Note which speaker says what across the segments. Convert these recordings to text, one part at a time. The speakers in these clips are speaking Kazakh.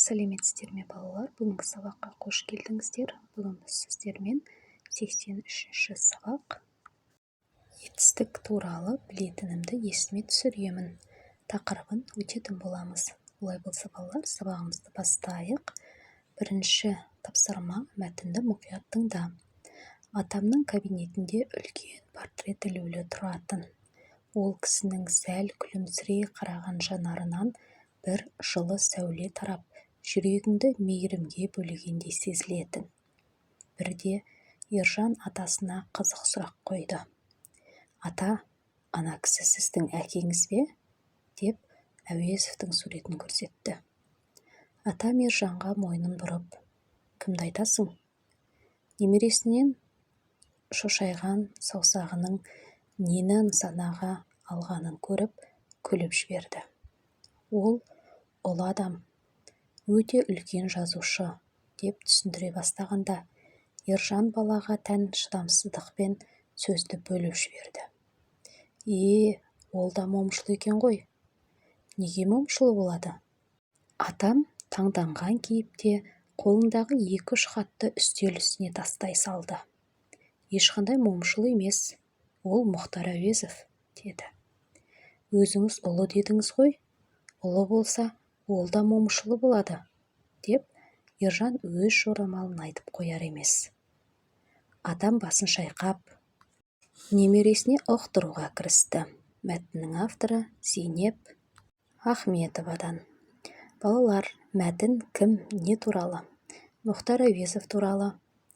Speaker 1: Сәлеметсіздер ме балалар? Бүгінгі сабаққа қош келдіңіздер. Бүгін біз сіздермен 83-ші сабақ етістік туралы білетінімді есіме түсіремін тақырыбын өтетін боламыз. Олай болса балалар, сабағымызды бастайық. Бірінші тапсырма: мәтінді мұқият тыңда. Атамның кабинетінде үлкен портрет ілулі тұратын. Ол кісінің сәл күлімсірей қараған жанарынан бір жылы сәуле тарап, жүрегіңді мейірімге бөлегендей сезілетін. Бірде Ержан атасына қызық сұрақ қойды. «Ата, ана кісі сіздің әкеңіз бе?» деп Әуезовтің суретін көрсетті. Атам Ержанға мойнын бұрып: «Кімді айтасың?» Немересінен шошайған саусағының нені нысанаға алғанын көріп, күліп жіберді. Ол ұлы адам, өте үлкен жазушы деп түсіндіре бастағанда, Ержан балаға тән шыдамсыздықпен сөзді бөліп жіберді. Ол да момышыл екен ғой. Неге момышыл болады? Атам таңданған кейіпте қолындағы 2-3 хатты үстел үстіне тастай салды. «Ешқандай момышыл емес, ол Мұхтар Әуезов», деді. «Өзіңіз ұлы дедіңіз ғой, ұлы болса, ол да момышылы болады», деп Ержан өз жорамалын айтып қояр емес. Атам басын шайқап, немересіне ұқтыруға кірісті. Мәтіннің авторы Зейнеп Ахметовадан. Балалар, мәтін кім, не туралы? Мұхтар Әуезов туралы,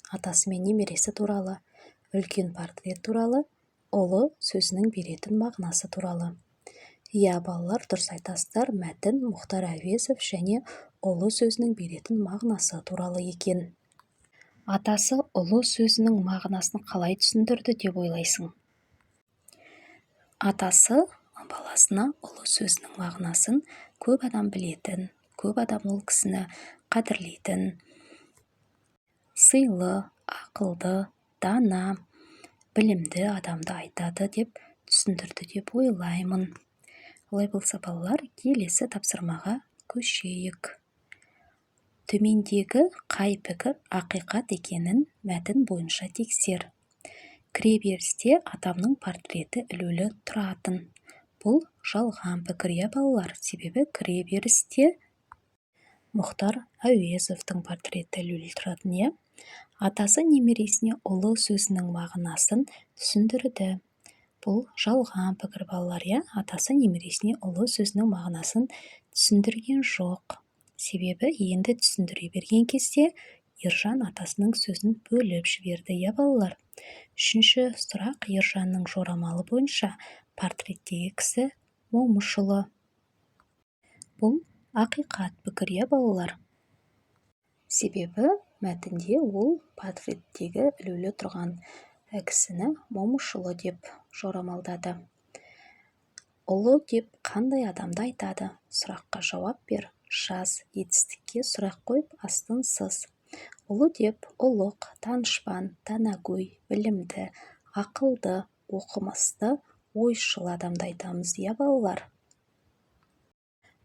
Speaker 1: атасы мен немересі туралы, үлкен портрет туралы, ұлы сөзінің беретін мағынасы туралы. Балалар, дұрыс айтасыздар, мәтін Мұхтар Әуезов және ұлы сөзінің беретін мағынасы туралы екен. Атасы ұлы сөзінің мағынасын қалай түсіндірді деп ойлайсың? Атасы баласына ұлы сөзінің мағынасын көп адам білетін, көп адам ол кісіні қадірлейтін, сыйлы, ақылды, дана, білімді адамды айтады деп түсіндірді деп ойлаймын. Олай болса балалар, келесі тапсырмаға көшейік. Төмендегі қай пікір ақиқат екенін мәтін бойынша тексер. Кіреберісте атамның портреті ілулі тұратын. Бұл жалған пікір, балалар, себебі кіреберісте Мұхтар Әуезовтың портреті ілулі тұратын. Атасы немересіне ұлы сөзінің мағынасын түсіндірді. Бұл жалған пікір, балалар. Атасы немересіне ұлы сөзінің мағынасын түсіндірген жоқ. Себебі енді түсіндіре берген кезде Ержан атасының сөзін бөліп жіберді, балалар. Үшінші сұрақ: Ержанның жорамалы бойынша портреттегі кісі момышылы. Бұл ақиқат пікір, балалар. Себебі мәтінде ол портреттегі ілулі тұрған кісіні момышылы деп жорамалдады. Ұлы деп қандай адамды айтады? Сұраққа жауап бер. Жаз. Етістікке сұрақ қойып, астын сыз. Ұлы деп ұлық, данышпан, данагөй, білімді, ақылды, оқымысты, ойшыл адамды айтамыз, балалар.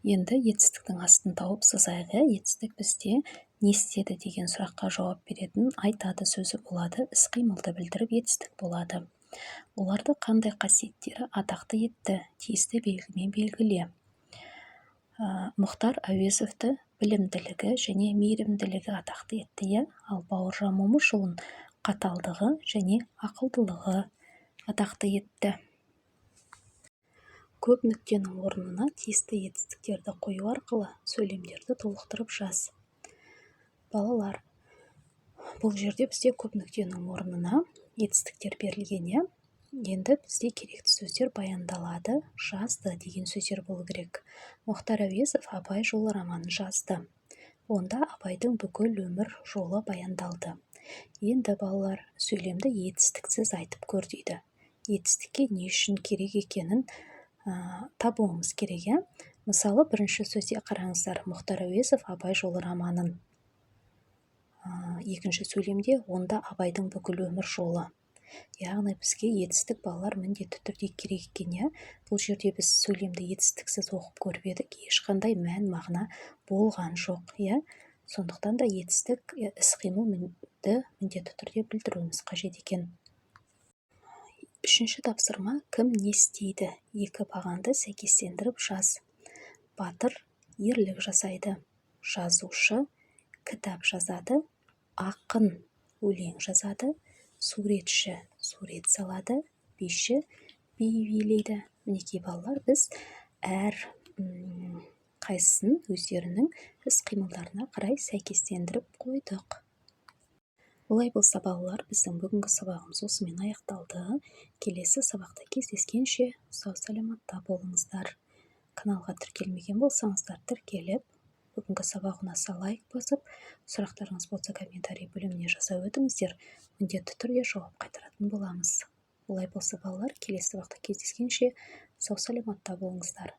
Speaker 1: Енді етістіктің астын тауып сызайық. Етістік бізде не істеді деген сұраққа жауап беретін айтады сөзі болады, іс-қимылды білдіріп етістік болады. Оларды қандай қасиеттері атақты етті, тиісті белгімен белгіле. Мұхтар Әуезовті білімділігі және мейірімділігі атақты етті, ал Бауыржан Момышұлын қаталдығы және ақылдылығы атақты етті. Көп нүктенің орнына тиісті етістіктерді қою арқылы сөйлемдерді толықтырып жаз. Балалар, бұл жерде бізде көп нүктенің орнына етістіктер берілген. Енді бізде керекті сөздер баяндалады. Жазды деген сөздер болу керек. Мұхтар Әуезов Абай жолы романын жазды. Онда Абайдың бүкіл өмір жолы баяндалды. Енді балалар, сөйлемді етістіксіз айтып көр дейді. Етістікке не үшін керек екенін табуымыз керек. Мысалы, бірінші сөзде қараңыздар: Мұхтар Әуезов Абай жолы романын. Екінші сөйлемде онда Абайдың бүкіл өмір жолы. яғни бізге етістік балалар міндетті түрде керек екен, иә. Бұл жерде біз сөйлемді етістіксіз оқып көріп едік, ешқандай мән мағына болған жоқ, иә. Сондықтан да етістік іс-қимылды міндетті түрде білдіруіміз қажет екен. Үшінші тапсырма: кім не істейді? Екі бағанды сәйкестендіріп жаз. Батыр ерлік жасайды, жазушы кітап жазады, ақын өлең жазады, суретші сурет салады, биші би билейді. Мінекей балалар, біз әр қайсысын өздерінің іс-қимылдарына қарай сәйкестендіріп қойдық. Олай болса балалар, біздің бүгінгі сабағымыз осымен аяқталды. Келесі сабақта кездескенше сау саламатта болыңыздар. Каналға тіркелмеген болсаңыздар, тіркеліп, бүгінгі сабақ ұнаса лайк басып, сұрақтарыңыз болса комментарий бөліміне жаза өтіңіздер. Міндетті түрде жауап қайтаратын боламыз. Олай болса балалар, келесі сабақта кездескенше сау саламатта болыңыздар.